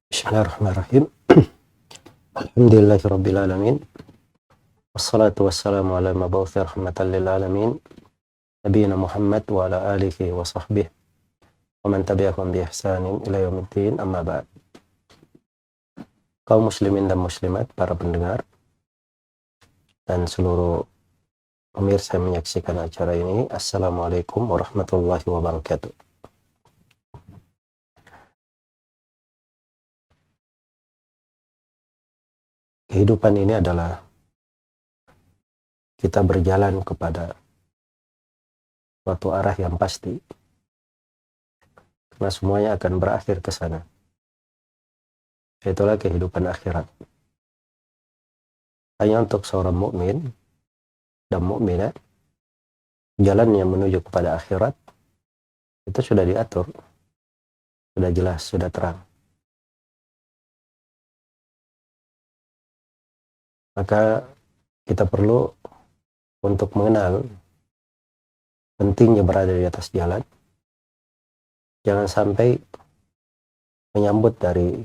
Bismillahirrahmanirrahim. Alhamdulillahirabbil alamin. Wassalatu wassalamu ala mab'uts rahmatan lil alamin. Nabiyina Muhammad wa ala alihi wa sahbihi wa man tabi'ahum bi ihsanin ila yaumiddin, amma ba'd. Kaum muslimin dan muslimat, para pendengar dan seluruh pemirsa yang menyaksikan acara ini, assalamualaikum warahmatullahi wabarakatuh. Kehidupan ini adalah kita berjalan kepada suatu arah yang pasti, karena semuanya akan berakhir ke sana. Itulah kehidupan akhirat. Hanya untuk seorang mukmin dan mukminah, jalan yang menuju kepada akhirat itu sudah diatur, sudah jelas, sudah terang. Maka kita perlu untuk mengenal pentingnya berada di atas jalan. Jangan sampai menyambut dari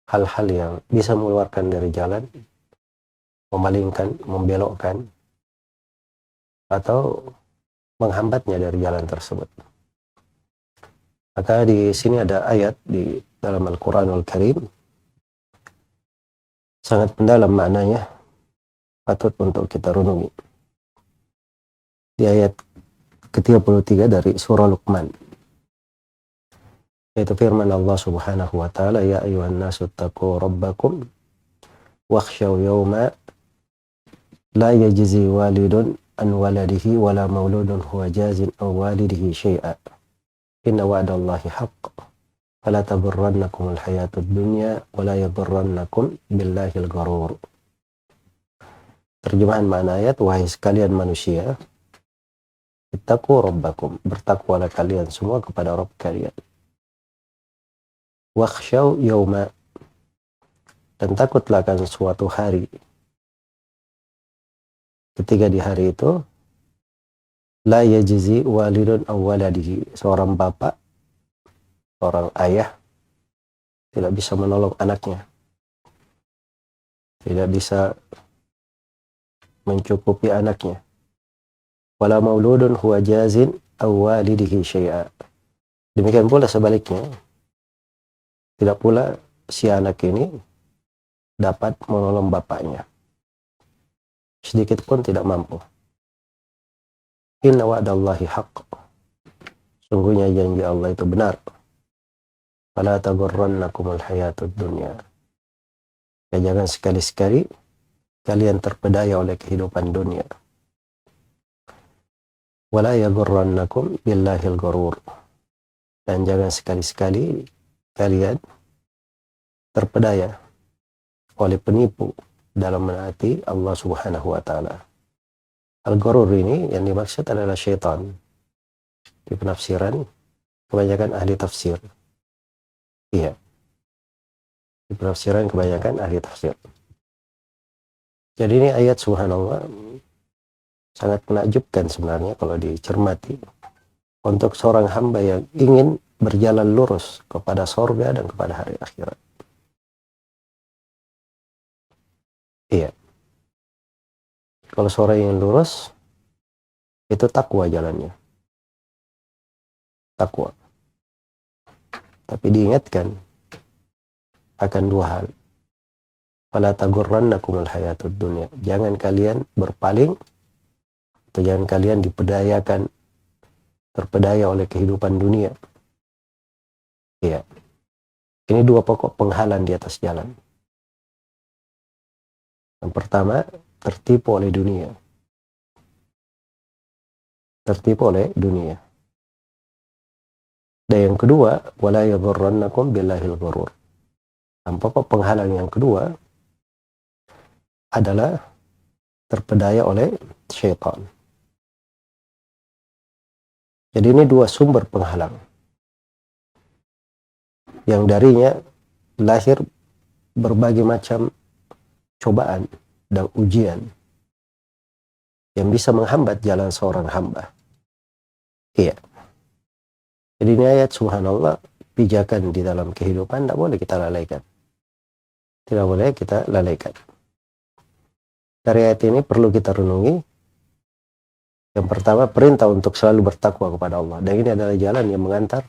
hal-hal yang bisa mengeluarkan dari jalan, memalingkan, membelokkan, atau menghambatnya dari jalan tersebut. Maka di sini ada ayat di dalam Al-Quranul Karim, sangat mendalam maknanya, patut untuk kita renungi. Di ayat ke-33 dari surah Luqman, yaitu firman Allah Subhanahu wa taala, ya ayyuhan nasu taqu rabbakum wakhshaw yawma la yajzi walidun an waladihi wala mauludun huwa jazin aw walidihi syai'a inna wa'dallahi haqq fala taghurrannakumul hayatud dunya wala yaghurrannakum billahil gharur. Terjemahan makna ayat, wahai sekalian manusia, ittaqu rabbakum, bertakwalah kalian semua kepada Rabb kalian. Wakhshaw yawma, dan takutlah akan suatu hari, ketika di hari itu la yajzi walidun aw waladihi, seorang bapak, seorang ayah tidak bisa menolong anaknya, tidak bisa mencukupi anaknya. Wala mauludun huwa jazin aw walidihi syai'a, demikian pula sebaliknya, tidak pula si anak ini dapat menolong bapaknya, sedikit pun tidak mampu. Inna wa'dallahi haqq, sungguhnya janji Allah itu benar. Fala taghurrannakumul hayatud dunya, ya jangan sekali-sekali kalian terpedaya oleh kehidupan dunia. Wala yaghurrannakum billahil gharur, dan jangan sekali-sekali kalian terpedaya oleh penipu dalam menaati Allah Subhanahu wa taala. Al-gharur ini yang dimaksud adalah syaitan. Di penafsiran kebanyakan ahli tafsir. Iya. Di penafsiran kebanyakan ahli tafsir. Jadi ini ayat, subhanallah, sangat menakjubkan sebenarnya kalau dicermati untuk seorang hamba yang ingin berjalan lurus kepada surga dan kepada hari akhirat. Iya. Kalau seorang yang lurus, itu takwa jalannya. Takwa. Tapi diingatkan akan dua hal. Fala taghurrannakumul hayatud dunya, jangan kalian berpaling, atau jangan kalian terpedaya oleh kehidupan dunia. Iya. Ini dua pokok penghalang di atas jalan. Yang pertama, tertipu oleh dunia. Tertipu oleh dunia. Dan yang kedua, wala yaghurrannakum billahil gharur. Dan pokok penghalang yang kedua adalah terpedaya oleh syaitan. Jadi ini dua sumber penghalang yang darinya lahir berbagai macam cobaan dan ujian yang bisa menghambat jalan seorang hamba. Iya. Jadi ini ayat, subhanallah, pijakan di dalam kehidupan tidak boleh kita lalaikan. Tidak boleh kita lalaikan. Dari ayat ini perlu kita renungi. Yang pertama, perintah untuk selalu bertakwa kepada Allah. Dan ini adalah jalan yang mengantar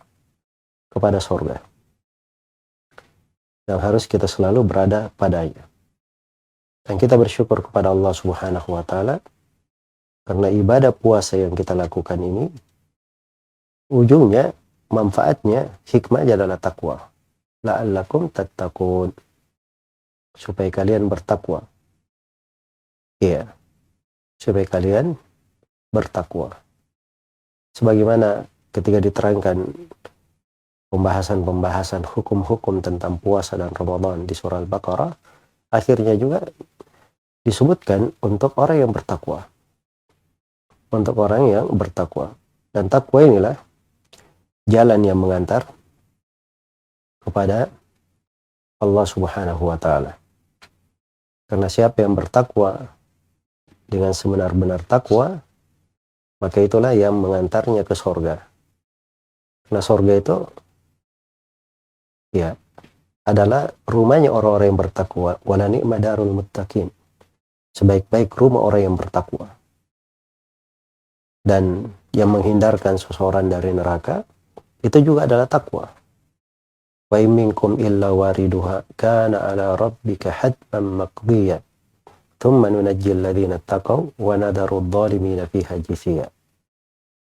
kepada surga. Dan harus kita selalu berada padanya. Dan kita bersyukur kepada Allah Subhanahu wa Ta'ala karena ibadah puasa yang kita lakukan ini, ujungnya, manfaatnya, hikmahnya adalah takwa. La'allakum tattaqun. Supaya kalian bertakwa. Iya. Supaya kalian bertakwa. Sebagaimana ketika diterangkan pembahasan hukum-hukum tentang puasa dan Ramadan di surah Al-Baqarah, akhirnya juga disebutkan untuk orang yang bertakwa. Untuk orang yang bertakwa. Dan takwa inilah jalan yang mengantar kepada Allah Subhanahu wa Ta'ala. Karena siapa yang bertakwa dengan sebenar-benar takwa, maka itulah yang mengantarnya ke surga. Karena surga itu ya adalah rumahnya orang-orang yang bertakwa. Wala ni'ma darul muttaqin. Sebaik-baik rumah orang yang bertakwa. Dan yang menghindarkan seseorang dari neraka itu juga adalah takwa. Wa in minkum illa wariduha kana ala rabbika hatman maqdiya thumma nunajjil ladzina taqaw wa nadharu adh-dhalimina fiha jithiya.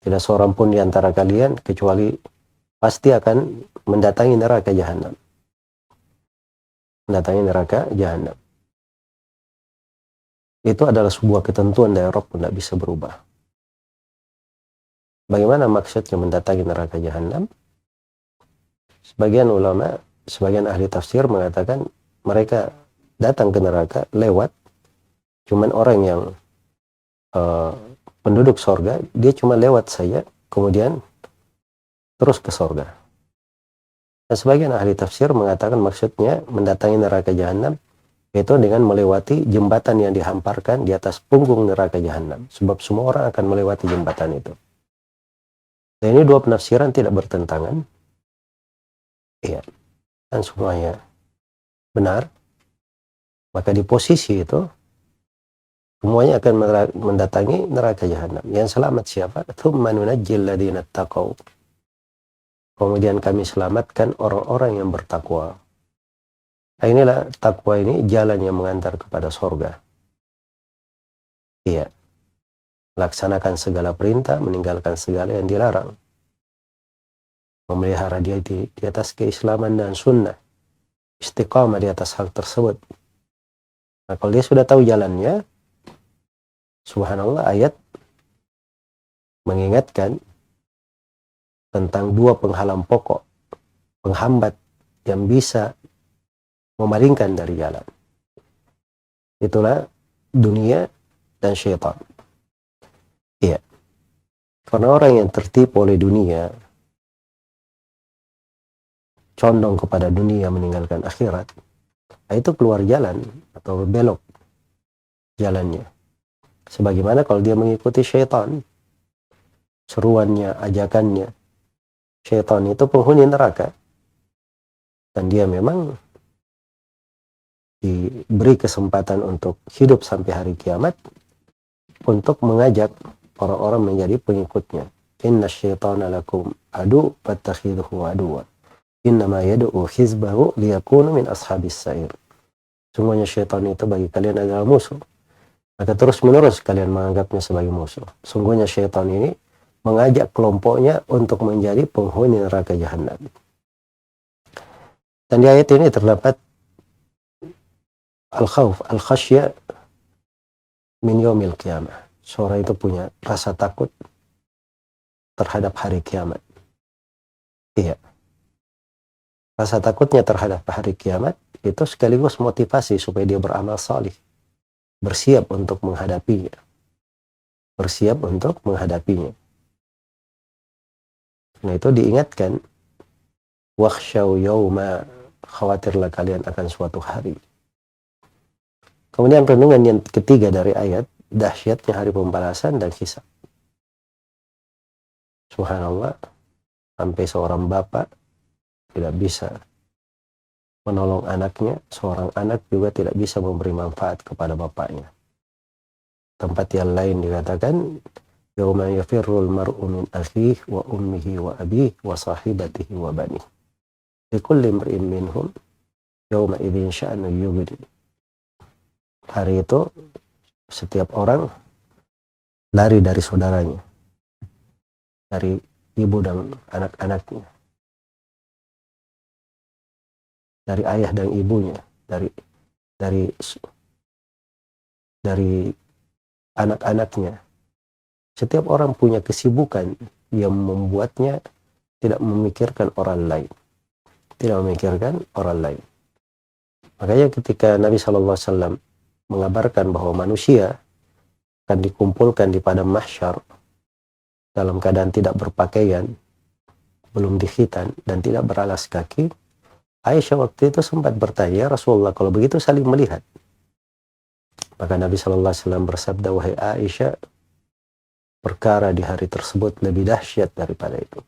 Tidak seorang pun di antara kalian kecuali pasti akan mendatangi neraka jahanam. Mendatangi neraka jahanam. Itu adalah sebuah ketentuan dari Rabb, tidak bisa berubah. Bagaimana maksudnya mendatangi neraka jahanam? Sebagian ulama, sebagian ahli tafsir mengatakan mereka datang ke neraka lewat, cuman orang yang penduduk sorga, dia cuma lewat saja, kemudian terus ke sorga. Dan sebagian ahli tafsir mengatakan maksudnya mendatangi neraka jahanam yaitu dengan melewati jembatan yang dihamparkan di atas punggung neraka jahanam. Sebab semua orang akan melewati jembatan itu. Dan ini dua penafsiran tidak bertentangan. Iya. Dan semuanya benar. Maka di posisi itu semuanya akan mendatangi neraka jahanam. Yang selamat siapa? Tsumma nunajjil ladzina taqaw. Kemudian kami selamatkan orang-orang yang bertakwa. Nah, inilah takwa ini jalan yang mengantar kepada surga. Iya. Laksanakan segala perintah, meninggalkan segala yang dilarang. Memelihara dia di atas keislaman dan sunnah. Istiqamah di atas hal tersebut. Nah, kalau dia sudah tahu jalannya, subhanallah, ayat mengingatkan tentang dua penghalang pokok, penghambat yang bisa memalingkan dari jalan. Itulah dunia dan syaitan. Iya. Karena orang yang tertipu oleh dunia, condong kepada dunia meninggalkan akhirat, itu keluar jalan atau belok jalannya. Sebagaimana kalau dia mengikuti syaitan, seruannya, ajakannya, syaitan itu penghuni neraka. Dan dia memang diberi kesempatan untuk hidup sampai hari kiamat untuk mengajak orang-orang menjadi pengikutnya. Inna syaitana lakum adu fattakhidhuhu aduwa. Innama yad'u hizbahu liyakunu min ashabis sa'ir. Semuanya syaitan itu bagi kalian adalah musuh. Maka terus-menerus kalian menganggapnya sebagai musuh. Sungguhnya syaitan ini mengajak kelompoknya untuk menjadi penghuni neraka jahanam. Dan di ayat ini terdapat al-khawf, al-khasya min yaumil qiyamah. Seorang itu punya rasa takut terhadap hari kiamat. Iya. Rasa takutnya terhadap hari kiamat itu sekaligus motivasi supaya dia beramal salih. Bersiap untuk menghadapinya. Bersiap untuk menghadapinya. Nah, itu diingatkan, wakhshaw yawma, khawatirlah kalian akan suatu hari. Kemudian renungan yang ketiga dari ayat, dahsyatnya hari pembalasan dan hisab. Subhanallah, sampai seorang bapak tidak bisa menolong anaknya, seorang anak juga tidak bisa memberi manfaat kepada bapaknya. Tempat yang lain dikatakan, yauma yafirrul mar'u min akhihi wa ummihi wa abihi wa sahibatihi wa banihi. Likulli imri'in minhum yauma idzin sya'nu yughni. Hari itu setiap orang lari dari saudaranya, dari ibu dan anak-anaknya, dari ayah dan ibunya, dari anak-anaknya. Setiap orang punya kesibukan yang membuatnya tidak memikirkan orang lain. Tidak memikirkan orang lain. Makanya ketika Nabi SAW mengabarkan bahwa manusia akan dikumpulkan di padang mahsyar dalam keadaan tidak berpakaian, belum dikhitan, dan tidak beralas kaki, Aisyah waktu itu sempat bertanya, Rasulullah, kalau begitu saling melihat. Maka Nabi SAW bersabda, wahai Aisyah, perkara di hari tersebut lebih dahsyat daripada itu.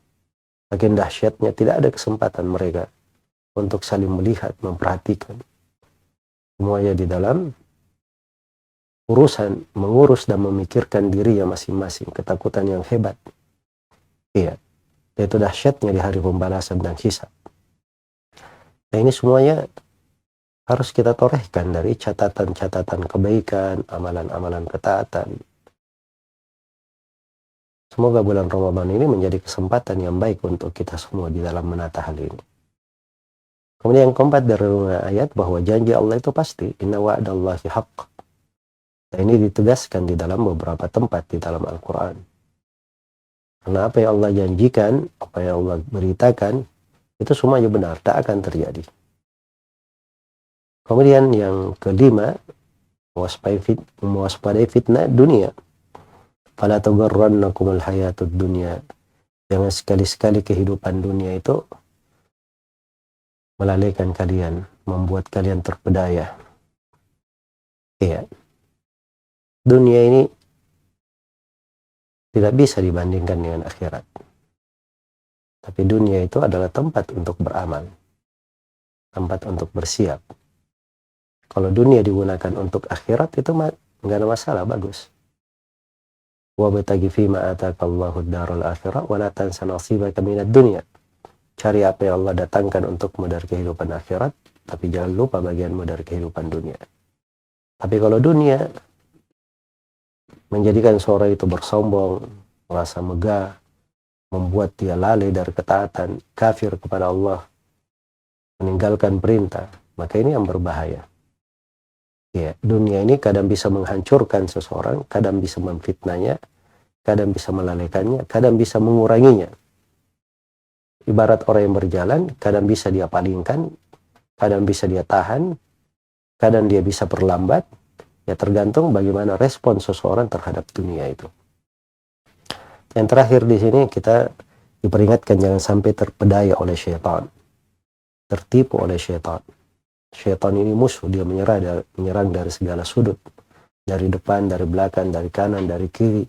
Makin dahsyatnya tidak ada kesempatan mereka untuk saling melihat, memperhatikan. Semuanya di dalam urusan, mengurus dan memikirkan dirinya masing-masing, ketakutan yang hebat. Iya, itu dahsyatnya di hari pembalasan dan hisab. Nah ini semuanya harus kita torehkan dari catatan-catatan kebaikan, amalan-amalan ketaatan. Semoga bulan Ramadan ini menjadi kesempatan yang baik untuk kita semua di dalam menata hal ini. Kemudian yang keempat dari ayat bahwa janji Allah itu pasti. Inna wa'dallahi haqq. Nah, ini ditegaskan di dalam beberapa tempat di dalam Al-Quran. Karena apa yang Allah janjikan, apa yang Allah beritakan, itu semuanya benar, tak akan terjadi. Kemudian yang kelima, mewaspadai fitnah dunia. Fala tugharrannakumul hayatud dunya. Jangan sekali-sekali kehidupan dunia itu melalaikan kalian, membuat kalian terpedaya. Iya. Dunia ini tidak bisa dibandingkan dengan akhirat. Tapi dunia itu adalah tempat untuk beramal, tempat untuk bersiap. Kalau dunia digunakan untuk akhirat itu nggak ada masalah, bagus. Wabtaghi fima atakallahu ad-daral akhirah wa la tansa nasibaka minad dunya. Cari apa yang Allah datangkan untukmu dari kehidupan akhirat, tapi jangan lupa bagianmu dari kehidupan dunia. Tapi kalau dunia menjadikan seorang itu bersombong, merasa megah, membuat dia lalai dari ketaatan, kafir kepada Allah, meninggalkan perintah, maka ini yang berbahaya. Ya, dunia ini kadang bisa menghancurkan seseorang, kadang bisa memfitnahnya, kadang bisa melalaikannya, kadang bisa menguranginya. Ibarat orang yang berjalan, kadang bisa dia palingkan, kadang bisa dia tahan, kadang dia bisa perlambat. Ya tergantung bagaimana respon seseorang terhadap dunia itu. Yang terakhir di sini kita diperingatkan jangan sampai terpedaya oleh syaitan, tertipu oleh syaitan. Syaitan ini musuh, dia menyerang dari segala sudut, dari depan, dari belakang, dari kanan, dari kiri,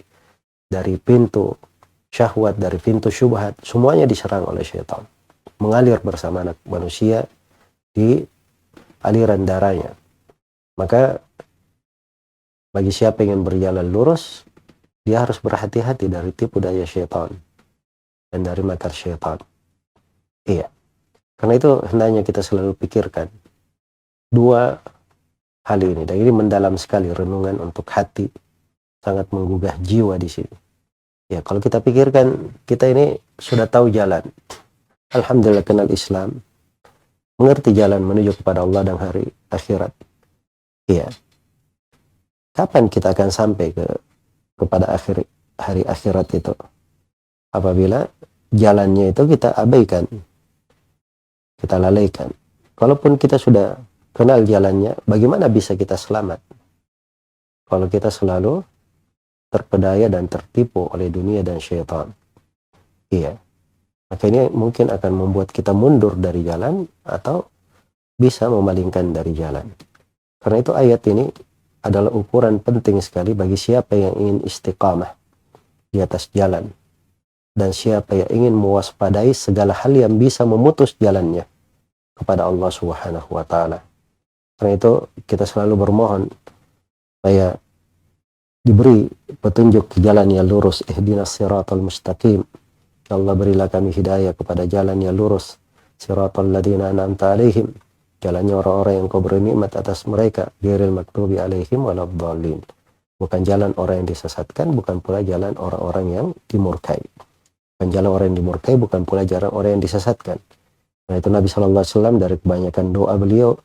dari pintu syahwat, dari pintu syubhat, semuanya diserang oleh syaitan. Mengalir bersama anak manusia di aliran darahnya. Maka bagi siapa yang berjalan lurus, dia harus berhati-hati dari tipu daya syaitan dan dari makar syaitan. Iya. Karena itu hendaknya kita selalu pikirkan dua hal ini. Dan ini mendalam sekali renungan untuk hati, sangat menggugah jiwa di sini. Ya, kalau kita pikirkan, kita ini sudah tahu jalan. Alhamdulillah kenal Islam, mengerti jalan menuju kepada Allah dan hari akhirat. Iya. Kapan kita akan sampai kepada hari akhirat itu? Apabila jalannya itu kita abaikan, kita lalaikan. Kalaupun kita sudah kenal jalannya, bagaimana bisa kita selamat? Kalau kita selalu terpedaya dan tertipu oleh dunia dan syaitan. Iya. Maka ini mungkin akan membuat kita mundur dari jalan atau bisa memalingkan dari jalan. Karena itu ayat ini adalah ukuran penting sekali bagi siapa yang ingin istiqamah di atas jalan. dan siapa yang ingin mewaspadai segala hal yang bisa memutus jalannya kepada Allah Subhanahu wa taala. Karena itu kita selalu bermohon supaya diberi petunjuk ke jalan yang lurus. Ihdinas siratal mustaqim. Ya Allah, berilah kami hidayah kepada jalan yang lurus. Siratal ladzina an'amta alaihim. Jalannya orang-orang yang kau beri nikmat atas mereka. Ghairil maghdubi alaihim waladdallin. Bukan jalan orang yang disesatkan, bukan pula jalan orang-orang yang dimurkai. Bukan jalan orang yang dimurkai, bukan pula jalan orang yang disesatkan. Nah itu Nabi SAW dari kebanyakan doa beliau,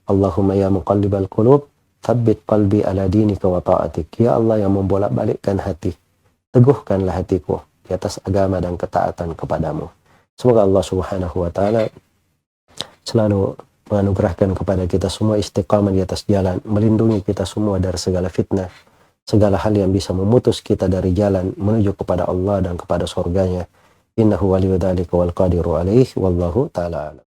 Allahumma ya muqallibal qulub, tsabbit qalbi ala dinika wa ta'atik. Ya Allah yang membolak-balikkan hati, teguhkanlah hatiku di atas agama dan ketaatan kepadamu. Semoga Allah Subhanahu wa taala selalu menganugerahkan kepada kita semua istiqamah di atas jalan, melindungi kita semua dari segala fitnah, segala hal yang bisa memutus kita dari jalan menuju kepada Allah dan kepada surganya. Innahu waliyyu dzalika wal qadiru alaihi wallahu ta'ala a'lam.